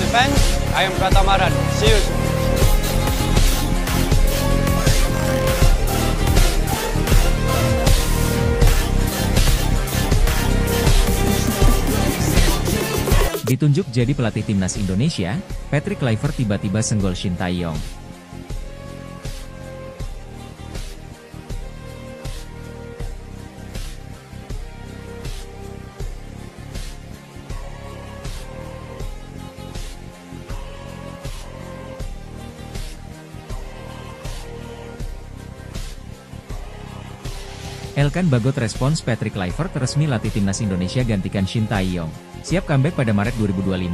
fans, I am Pratamaran. See you soon. Ditunjuk jadi pelatih timnas Indonesia, Patrick Kluivert tiba-tiba senggol Shin Tae-yong. Elkan Bagot respons Patrick Kluivert resmi latih timnas Indonesia gantikan Shin Tae-yong. Siap comeback pada Maret 2025?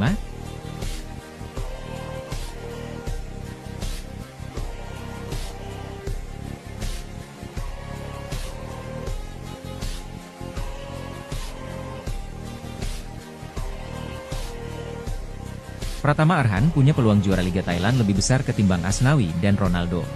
Pratama Arhan punya peluang juara Liga Thailand lebih besar ketimbang Asnawi dan Ronaldo.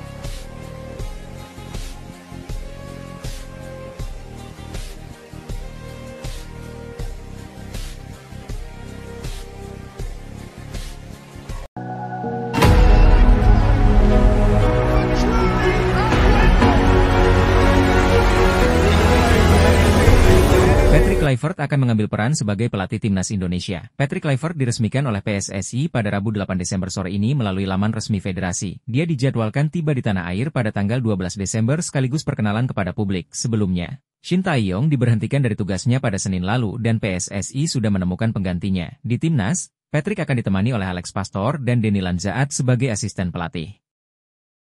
Patrick Kluivert akan mengambil peran sebagai pelatih timnas Indonesia. Patrick Kluivert diresmikan oleh PSSI pada Rabu 8 Desember sore ini melalui laman resmi federasi. Dia dijadwalkan tiba di tanah air pada tanggal 12 Desember sekaligus perkenalan kepada publik. Sebelumnya, Shin Tae-yong diberhentikan dari tugasnya pada Senin lalu dan PSSI sudah menemukan penggantinya. Di timnas, Patrick akan ditemani oleh Alex Pastor dan Denny Lanzaat sebagai asisten pelatih.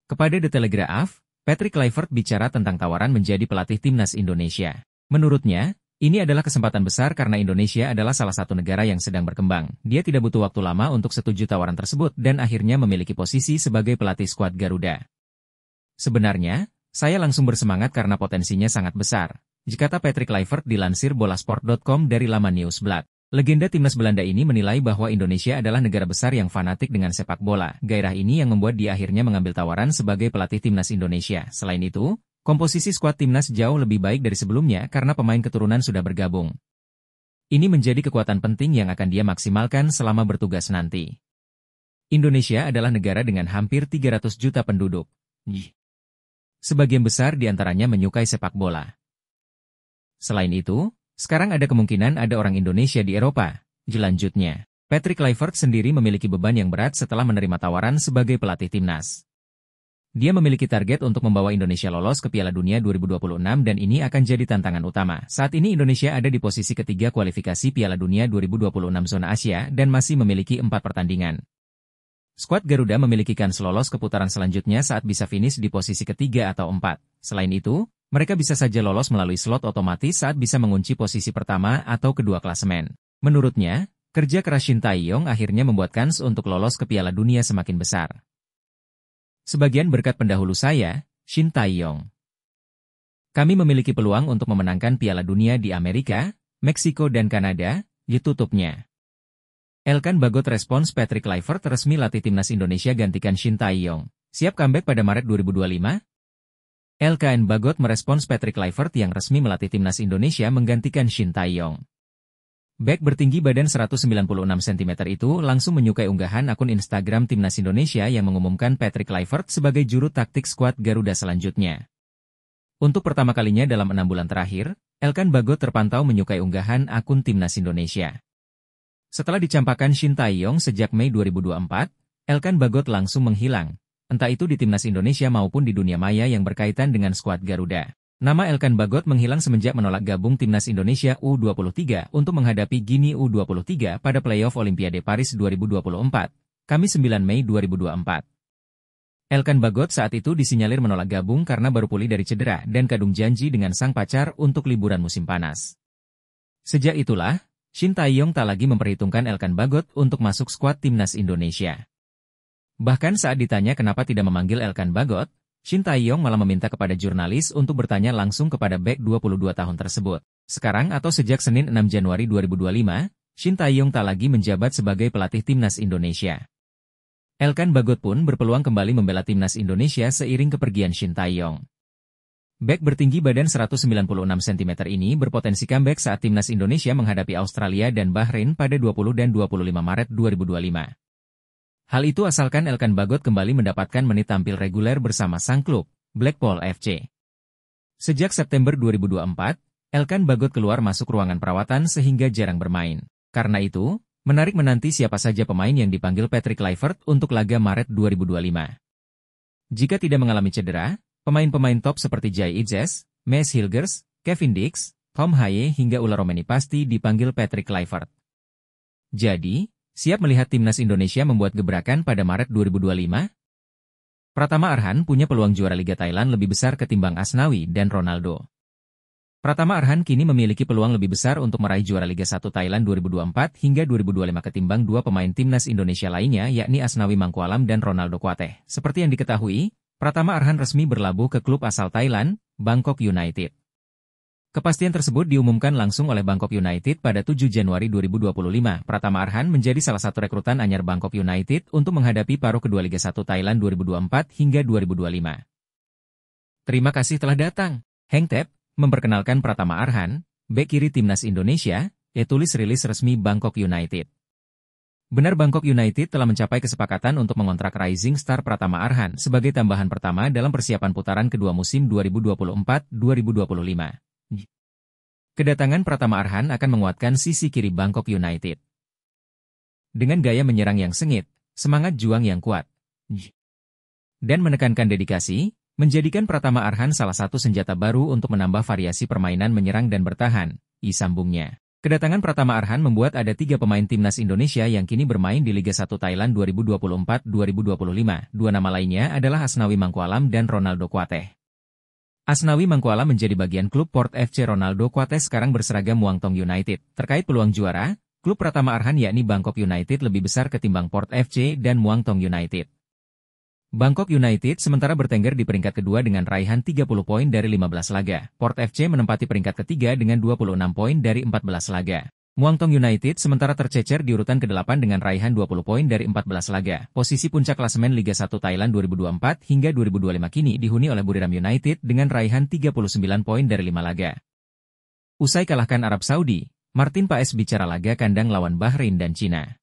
Kepada The Telegraph, Patrick Kluivert bicara tentang tawaran menjadi pelatih timnas Indonesia. Menurutnya, ini adalah kesempatan besar karena Indonesia adalah salah satu negara yang sedang berkembang. Dia tidak butuh waktu lama untuk setuju tawaran tersebut dan akhirnya memiliki posisi sebagai pelatih skuad Garuda. Sebenarnya, saya langsung bersemangat karena potensinya sangat besar. Kata Patrick Kluivert dilansir bolasport.com dari laman Nieuwsblad. Legenda timnas Belanda ini menilai bahwa Indonesia adalah negara besar yang fanatik dengan sepak bola. Gairah ini yang membuat dia akhirnya mengambil tawaran sebagai pelatih timnas Indonesia. Selain itu, komposisi skuad timnas jauh lebih baik dari sebelumnya karena pemain keturunan sudah bergabung. Ini menjadi kekuatan penting yang akan dia maksimalkan selama bertugas nanti. Indonesia adalah negara dengan hampir 300 juta penduduk. Sebagian besar diantaranya menyukai sepak bola. Selain itu, sekarang ada kemungkinan ada orang Indonesia di Eropa. Selanjutnya, Patrick Kluivert sendiri memiliki beban yang berat setelah menerima tawaran sebagai pelatih timnas. Dia memiliki target untuk membawa Indonesia lolos ke Piala Dunia 2026 dan ini akan jadi tantangan utama. Saat ini Indonesia ada di posisi ketiga kualifikasi Piala Dunia 2026 zona Asia dan masih memiliki 4 pertandingan. Skuad Garuda memiliki kans lolos ke putaran selanjutnya saat bisa finish di posisi ketiga atau 4. Selain itu, mereka bisa saja lolos melalui slot otomatis saat bisa mengunci posisi pertama atau kedua klasemen. Menurutnya, kerja keras Shin Tae-yong akhirnya membuat kans untuk lolos ke Piala Dunia semakin besar. Sebagian berkat pendahulu saya, Shin Tae-yong. Kami memiliki peluang untuk memenangkan Piala Dunia di Amerika, Meksiko dan Kanada, tutupnya. Elkan Bagot respons Patrick Kluivert resmi latih timnas Indonesia gantikan Shin Tae-yong. Siap comeback pada Maret 2025? Elkan Bagot merespons Patrick Kluivert yang resmi melatih timnas Indonesia menggantikan Shin Tae-yong. Bek bertinggi badan 196 cm itu langsung menyukai unggahan akun Instagram Timnas Indonesia yang mengumumkan Patrick Kluivert sebagai juru taktik skuad Garuda selanjutnya. Untuk pertama kalinya dalam 6 bulan terakhir, Elkan Bagot terpantau menyukai unggahan akun Timnas Indonesia. Setelah dicampakkan Shin Tae-yong sejak Mei 2024, Elkan Bagot langsung menghilang, entah itu di Timnas Indonesia maupun di dunia maya yang berkaitan dengan skuad Garuda. Nama Elkan Bagot menghilang semenjak menolak gabung Timnas Indonesia U23 untuk menghadapi Guinea U23 pada playoff Olimpiade Paris 2024, Kamis 9 Mei 2024. Elkan Bagot saat itu disinyalir menolak gabung karena baru pulih dari cedera dan kadung janji dengan sang pacar untuk liburan musim panas. Sejak itulah, Shin Tae-yong tak lagi memperhitungkan Elkan Bagot untuk masuk skuad Timnas Indonesia. Bahkan saat ditanya kenapa tidak memanggil Elkan Bagot, Shin Tae-yong malah meminta kepada jurnalis untuk bertanya langsung kepada bek 22 tahun tersebut. Sekarang atau sejak Senin 6 Januari 2025, Shin Tae-yong tak lagi menjabat sebagai pelatih Timnas Indonesia. Elkan Bagot pun berpeluang kembali membela Timnas Indonesia seiring kepergian Shin Tae-yong. Bek bertinggi badan 196 cm ini berpotensi comeback saat Timnas Indonesia menghadapi Australia dan Bahrain pada 20 dan 25 Maret 2025. Hal itu asalkan Elkan Bagot kembali mendapatkan menit tampil reguler bersama sang klub, Blackpool FC. Sejak September 2024, Elkan Bagot keluar masuk ruangan perawatan sehingga jarang bermain. Karena itu, menarik menanti siapa saja pemain yang dipanggil Patrick Kluivert untuk laga Maret 2025. Jika tidak mengalami cedera, pemain-pemain top seperti Jai Itzes, Maes Hilgers, Kevin Dix, Tom Haye hingga Ula Romeni pasti dipanggil Patrick Kluivert. Jadi, siap melihat timnas Indonesia membuat gebrakan pada Maret 2025? Pratama Arhan punya peluang juara Liga Thailand lebih besar ketimbang Asnawi dan Ronaldo. Pratama Arhan kini memiliki peluang lebih besar untuk meraih juara Liga 1 Thailand 2024 hingga 2025 ketimbang dua pemain timnas Indonesia lainnya yakni Asnawi Mangkualam dan Ronaldo Kuateh. Seperti yang diketahui, Pratama Arhan resmi berlabuh ke klub asal Thailand, Bangkok United. Kepastian tersebut diumumkan langsung oleh Bangkok United pada 7 Januari 2025. Pratama Arhan menjadi salah satu rekrutan anyar Bangkok United untuk menghadapi paruh kedua Liga 1 Thailand 2024 hingga 2025. Terima kasih telah datang. Heng Tep memperkenalkan Pratama Arhan, bek kiri timnas Indonesia, tulis rilis resmi Bangkok United. Benar Bangkok United telah mencapai kesepakatan untuk mengontrak rising star Pratama Arhan sebagai tambahan pertama dalam persiapan putaran kedua musim 2024-2025. Kedatangan Pratama Arhan akan menguatkan sisi kiri Bangkok United. Dengan gaya menyerang yang sengit, semangat juang yang kuat, dan menekankan dedikasi, menjadikan Pratama Arhan salah satu senjata baru untuk menambah variasi permainan menyerang dan bertahan, sambungnya. Kedatangan Pratama Arhan membuat ada 3 pemain timnas Indonesia yang kini bermain di Liga 1 Thailand 2024-2025. 2 nama lainnya adalah Asnawi Mangkualam dan Ronaldo Kuateh. Asnawi Mangkualam menjadi bagian klub Port FC. Ronaldo Kuateh sekarang berseragam Muangthong United. Terkait peluang juara, klub Pratama Arhan yakni Bangkok United lebih besar ketimbang Port FC dan Muangthong United. Bangkok United sementara bertengger di peringkat kedua dengan raihan 30 poin dari 15 laga. Port FC menempati peringkat ketiga dengan 26 poin dari 14 laga. Muangthong United sementara tercecer di urutan ke-8 dengan raihan 20 poin dari 14 laga. Posisi puncak klasemen Liga 1 Thailand 2024 hingga 2025 kini dihuni oleh Buriram United dengan raihan 39 poin dari 5 laga. Usai kalahkan Arab Saudi, Martin Paes bicara laga kandang lawan Bahrain dan Cina.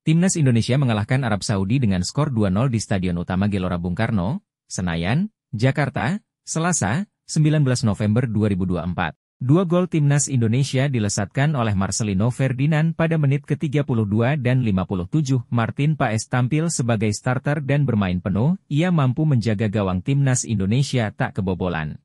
Timnas Indonesia mengalahkan Arab Saudi dengan skor 2-0 di Stadion Utama Gelora Bung Karno, Senayan, Jakarta, Selasa, 19 November 2024. 2 gol timnas Indonesia dilesatkan oleh Marcelino Ferdinand pada menit ke-32 dan 57. Martin Paes tampil sebagai starter dan bermain penuh, ia mampu menjaga gawang timnas Indonesia tak kebobolan.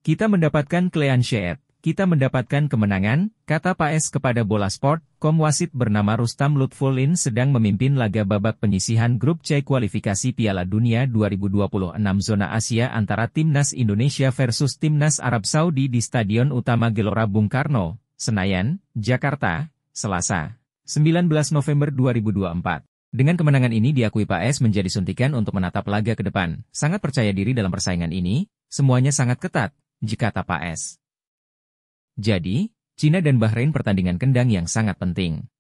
Kita mendapatkan clean sheet, kita mendapatkan kemenangan, kata Paes kepada Bola Sport. Wasit bernama Rustam Lutfullin sedang memimpin laga babak penyisihan grup C kualifikasi Piala Dunia 2026 zona Asia antara Timnas Indonesia versus Timnas Arab Saudi di Stadion Utama Gelora Bung Karno, Senayan, Jakarta, Selasa, 19 November 2024. Dengan kemenangan ini diakui Paes menjadi suntikan untuk menatap laga ke depan. Sangat percaya diri dalam persaingan ini, semuanya sangat ketat, kata Paes. Jadi, Cina dan Bahrain pertandingan kendang yang sangat penting.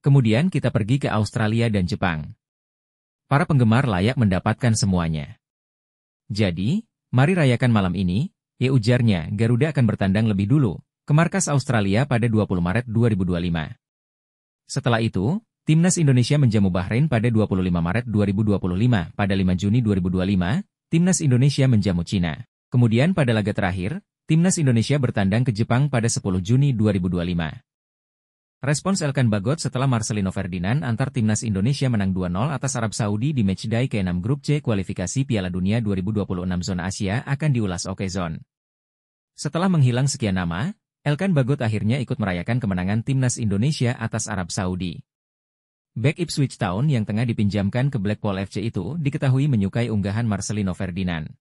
Kemudian kita pergi ke Australia dan Jepang. Para penggemar layak mendapatkan semuanya. Jadi, mari rayakan malam ini, ujarnya. Garuda akan bertandang lebih dulu ke markas Australia pada 20 Maret 2025. Setelah itu, Timnas Indonesia menjamu Bahrain pada 25 Maret 2025. Pada 5 Juni 2025, Timnas Indonesia menjamu Cina. Kemudian pada laga terakhir, Timnas Indonesia bertandang ke Jepang pada 10 Juni 2025. Respons Elkan Bagot setelah Marcelino Ferdinand antar Timnas Indonesia menang 2-0 atas Arab Saudi di matchday ke-6 Grup C kualifikasi Piala Dunia 2026 zona Asia akan diulas Okezone. Setelah menghilang sekian nama, Elkan Bagot akhirnya ikut merayakan kemenangan Timnas Indonesia atas Arab Saudi. Bek Ipswich Town yang tengah dipinjamkan ke Blackpool FC itu diketahui menyukai unggahan Marcelino Ferdinand.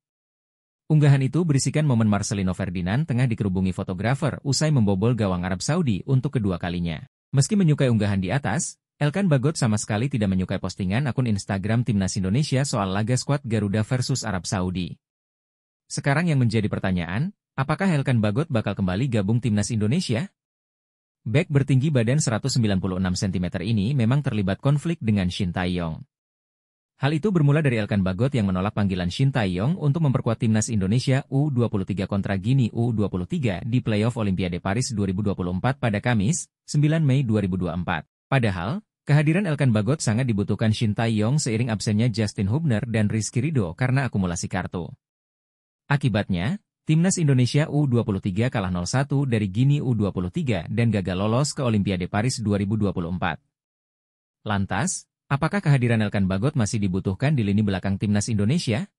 Unggahan itu berisikan momen Marcelino Ferdinand tengah dikerubungi fotografer usai membobol gawang Arab Saudi untuk kedua kalinya. Meski menyukai unggahan di atas, Elkan Bagot sama sekali tidak menyukai postingan akun Instagram Timnas Indonesia soal laga skuad Garuda versus Arab Saudi. Sekarang yang menjadi pertanyaan, apakah Elkan Bagot bakal kembali gabung Timnas Indonesia? Bek bertinggi badan 196 cm ini memang terlibat konflik dengan Shin Tae-yong. Hal itu bermula dari Elkan Bagot yang menolak panggilan Shin Tae-yong untuk memperkuat Timnas Indonesia U23 kontra Gini U23 di playoff Olimpiade Paris 2024 pada Kamis, 9 Mei 2024. Padahal, Kehadiran Elkan Bagot sangat dibutuhkan Shin Tae-yong seiring absennya Justin Hubner dan Rizky Ridho karena akumulasi kartu. Akibatnya, Timnas Indonesia U23 kalah 0-1 dari Gini U23 dan gagal lolos ke Olimpiade Paris 2024. Lantas, apakah kehadiran Elkan Bagot masih dibutuhkan di lini belakang Timnas Indonesia?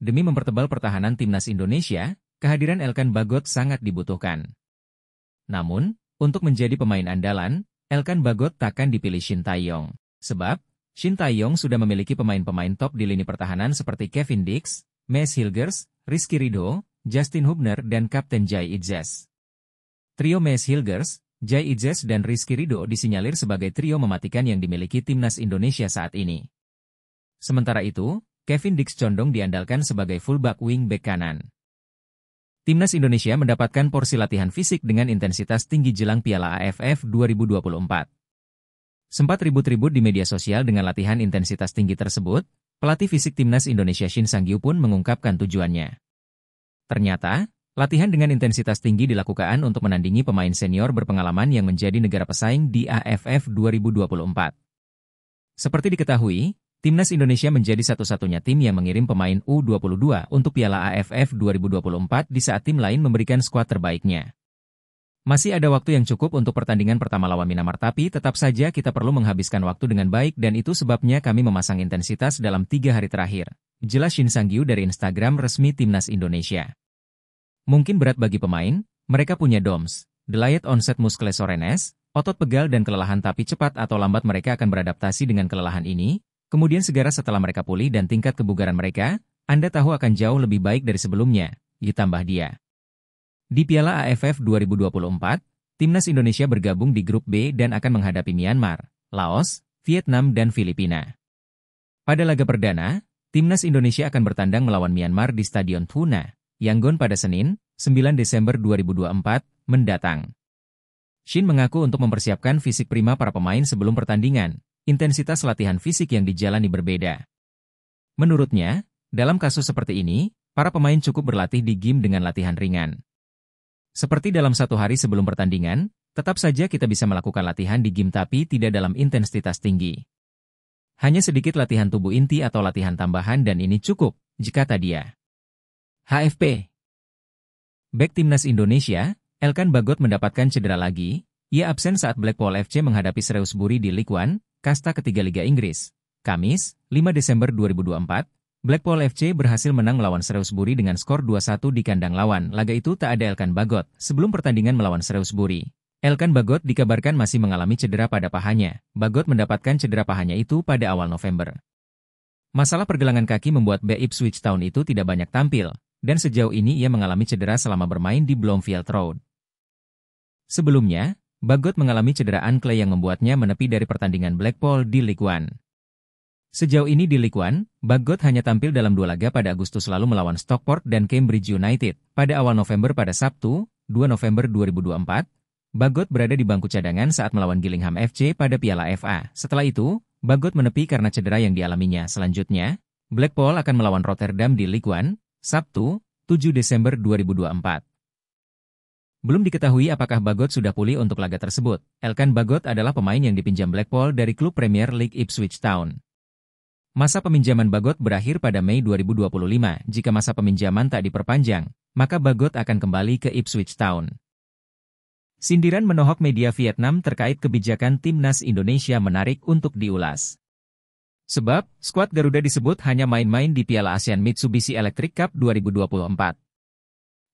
Demi mempertebal pertahanan Timnas Indonesia, kehadiran Elkan Bagot sangat dibutuhkan. Namun, untuk menjadi pemain andalan, Elkan Bagot takkan dipilih Shin Tae-yong. Sebab, Shin Tae-yong sudah memiliki pemain-pemain top di lini pertahanan seperti Kevin Dix, Maes Hilgers, Rizky Ridho, Justin Hubner dan Kapten Jai Itzes. Trio Maes Hilgers, Jai Itzes dan Rizky Ridho disinyalir sebagai trio mematikan yang dimiliki Timnas Indonesia saat ini. Sementara itu, Kevin Dix condong diandalkan sebagai fullback wing-back kanan. Timnas Indonesia mendapatkan porsi latihan fisik dengan intensitas tinggi jelang Piala AFF 2024. Sempat ribut-ribut di media sosial dengan latihan intensitas tinggi tersebut, pelatih fisik Timnas Indonesia Shin Sang-gyu pun mengungkapkan tujuannya. Ternyata, latihan dengan intensitas tinggi dilakukan untuk menandingi pemain senior berpengalaman yang menjadi negara pesaing di AFF 2024. Seperti diketahui, Timnas Indonesia menjadi satu-satunya tim yang mengirim pemain U22 untuk Piala AFF 2024 di saat tim lain memberikan skuad terbaiknya. Masih ada waktu yang cukup untuk pertandingan pertama lawan Myanmar, tapi tetap saja kita perlu menghabiskan waktu dengan baik dan itu sebabnya kami memasang intensitas dalam 3 hari terakhir, jelas Shin Sang-gyu dari Instagram resmi Timnas Indonesia. Mungkin berat bagi pemain, mereka punya DOMS, delayed onset muscle soreness, otot pegal dan kelelahan, tapi cepat atau lambat mereka akan beradaptasi dengan kelelahan ini. Kemudian segera setelah mereka pulih dan tingkat kebugaran mereka, Anda tahu akan jauh lebih baik dari sebelumnya, ditambah dia. Di Piala AFF 2024, Timnas Indonesia bergabung di grup B dan akan menghadapi Myanmar, Laos, Vietnam dan Filipina. Pada laga perdana, Timnas Indonesia akan bertandang melawan Myanmar di Stadion Thuna, Yangon pada Senin, 9 Desember 2024, mendatang. Shin mengaku untuk mempersiapkan fisik prima para pemain sebelum pertandingan. Intensitas latihan fisik yang dijalani berbeda. Menurutnya, dalam kasus seperti ini, para pemain cukup berlatih di gym dengan latihan ringan. Seperti dalam 1 hari sebelum pertandingan, tetap saja kita bisa melakukan latihan di gym tapi tidak dalam intensitas tinggi. Hanya sedikit latihan tubuh inti atau latihan tambahan dan ini cukup, kata dia. HFP. Bek Timnas Indonesia, Elkan Bagot mendapatkan cedera lagi. Ia absen saat Blackpool FC menghadapi Shrewsbury di League One, kasta ketiga Liga Inggris. Kamis, 5 Desember 2024, Blackpool FC berhasil menang melawan Shrewsbury dengan skor 2-1 di kandang lawan. Laga itu tak ada Elkan Bagot. Sebelum pertandingan melawan Shrewsbury, Elkan Bagot dikabarkan masih mengalami cedera pada pahanya. Bagot mendapatkan cedera pahanya itu pada awal November. Masalah pergelangan kaki membuat bek Ipswich Town itu tidak banyak tampil, dan sejauh ini ia mengalami cedera selama bermain di Bloomfield Road. Sebelumnya, Bagot mengalami cedera ankle yang membuatnya menepi dari pertandingan Blackpool di League One. Sejauh ini di League One, Bagot hanya tampil dalam 2 laga pada Agustus lalu melawan Stockport dan Cambridge United. Pada awal November pada Sabtu, 2 November 2024, Bagot berada di bangku cadangan saat melawan Gillingham FC pada Piala FA. Setelah itu, Bagot menepi karena cedera yang dialaminya. Selanjutnya, Blackpool akan melawan Rotterdam di League One, Sabtu, 7 Desember 2024. Belum diketahui apakah Bagot sudah pulih untuk laga tersebut. Elkan Bagot adalah pemain yang dipinjam Blackpool dari klub Premier League Ipswich Town. Masa peminjaman Bagot berakhir pada Mei 2025. Jika masa peminjaman tak diperpanjang, maka Bagot akan kembali ke Ipswich Town. Sindiran menohok media Vietnam terkait kebijakan Timnas Indonesia menarik untuk diulas. Sebab, skuad Garuda disebut hanya main-main di Piala ASEAN Mitsubishi Electric Cup 2024.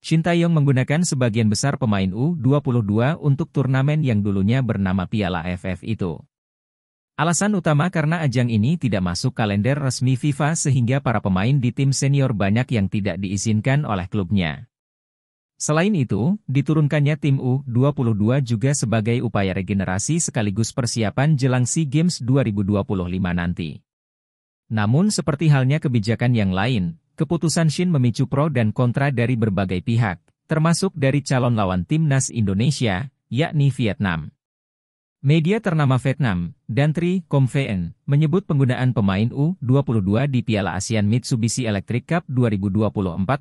Shin Tae-yong menggunakan sebagian besar pemain U22 untuk turnamen yang dulunya bernama Piala AFF itu. Alasan utama karena ajang ini tidak masuk kalender resmi FIFA sehingga para pemain di tim senior banyak yang tidak diizinkan oleh klubnya. Selain itu, diturunkannya tim U22 juga sebagai upaya regenerasi sekaligus persiapan jelang SEA Games 2025 nanti. Namun seperti halnya kebijakan yang lain, keputusan Shin memicu pro dan kontra dari berbagai pihak, termasuk dari calon lawan Timnas Indonesia, yakni Vietnam. Media ternama Vietnam, Dan Tri Com Vn, menyebut penggunaan pemain U22 di Piala ASEAN Mitsubishi Electric Cup 2024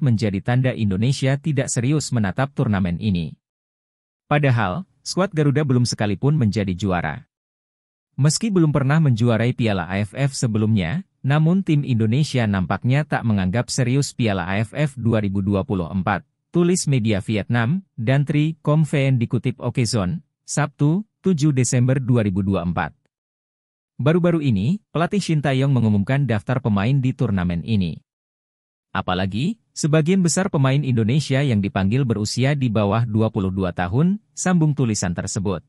menjadi tanda Indonesia tidak serius menatap turnamen ini. Padahal, skuad Garuda belum sekalipun menjadi juara. Meski belum pernah menjuarai Piala AFF sebelumnya, namun tim Indonesia nampaknya tak menganggap serius Piala AFF 2024, tulis media Vietnam, dan Tri Comveen dikutip Okezon, Sabtu, 7 Desember 2024. Baru-baru ini, pelatih Shin Tae-yong mengumumkan daftar pemain di turnamen ini. Apalagi, sebagian besar pemain Indonesia yang dipanggil berusia di bawah 22 tahun, sambung tulisan tersebut.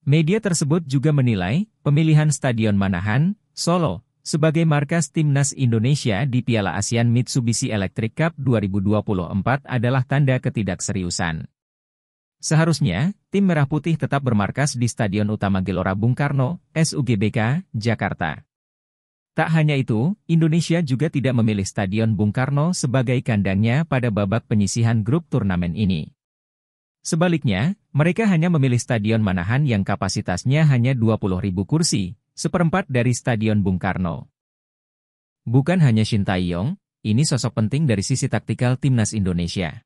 Media tersebut juga menilai, pemilihan Stadion Manahan, Solo, sebagai markas timnas Indonesia di Piala ASEAN Mitsubishi Electric Cup 2024 adalah tanda ketidakseriusan. Seharusnya, tim Merah Putih tetap bermarkas di Stadion Utama Gelora Bung Karno, SUGBK, Jakarta. Tak hanya itu, Indonesia juga tidak memilih Stadion Bung Karno sebagai kandangnya pada babak penyisihan grup turnamen ini. Sebaliknya, mereka hanya memilih Stadion Manahan yang kapasitasnya hanya 20.000 kursi, seperempat dari Stadion Bung Karno. Bukan hanya Shin Tae-yong, ini sosok penting dari sisi taktikal timnas Indonesia.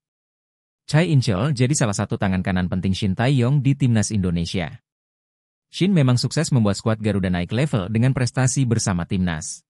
Chai In-cheol jadi salah satu tangan kanan penting Shin Tae-yong di timnas Indonesia. Shin memang sukses membuat skuad Garuda naik level dengan prestasi bersama timnas.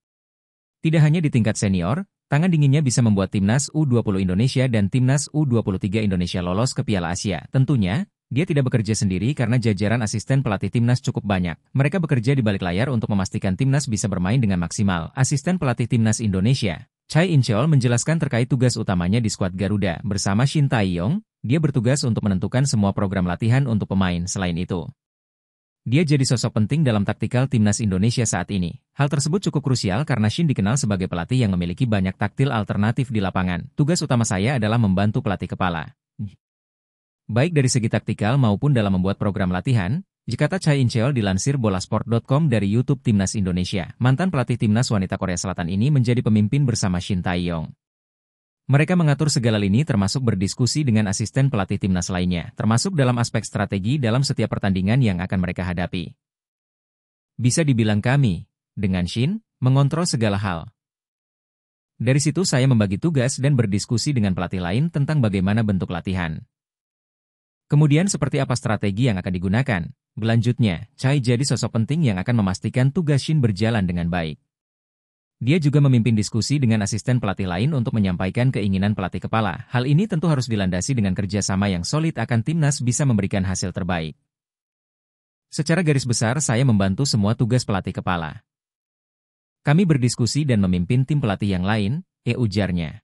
Tidak hanya di tingkat senior, tangan dinginnya bisa membuat timnas U20 Indonesia dan timnas U23 Indonesia lolos ke Piala Asia. Tentunya, dia tidak bekerja sendiri karena jajaran asisten pelatih timnas cukup banyak. Mereka bekerja di balik layar untuk memastikan timnas bisa bermain dengan maksimal. Asisten pelatih timnas Indonesia, Chai In-cheol menjelaskan terkait tugas utamanya di skuad Garuda. Bersama Shin Tae-yong, dia bertugas untuk menentukan semua program latihan untuk pemain. Selain itu, dia jadi sosok penting dalam taktikal timnas Indonesia saat ini. Hal tersebut cukup krusial karena Shin dikenal sebagai pelatih yang memiliki banyak taktil alternatif di lapangan. Tugas utama saya adalah membantu pelatih kepala, baik dari segi taktikal maupun dalam membuat program latihan, kata Chai In-cheol dilansir bolasport.com dari YouTube Timnas Indonesia. Mantan pelatih timnas wanita Korea Selatan ini menjadi pemimpin bersama Shin Tae-yong. Mereka mengatur segala lini termasuk berdiskusi dengan asisten pelatih timnas lainnya, termasuk dalam aspek strategi dalam setiap pertandingan yang akan mereka hadapi. Bisa dibilang kami, dengan Shin, mengontrol segala hal. Dari situ saya membagi tugas dan berdiskusi dengan pelatih lain tentang bagaimana bentuk latihan. Kemudian seperti apa strategi yang akan digunakan. Selanjutnya, Chai jadi sosok penting yang akan memastikan tugas Shin berjalan dengan baik. Dia juga memimpin diskusi dengan asisten pelatih lain untuk menyampaikan keinginan pelatih kepala. Hal ini tentu harus dilandasi dengan kerjasama yang solid akan timnas bisa memberikan hasil terbaik. Secara garis besar saya membantu semua tugas pelatih kepala. Kami berdiskusi dan memimpin tim pelatih yang lain, ujarnya.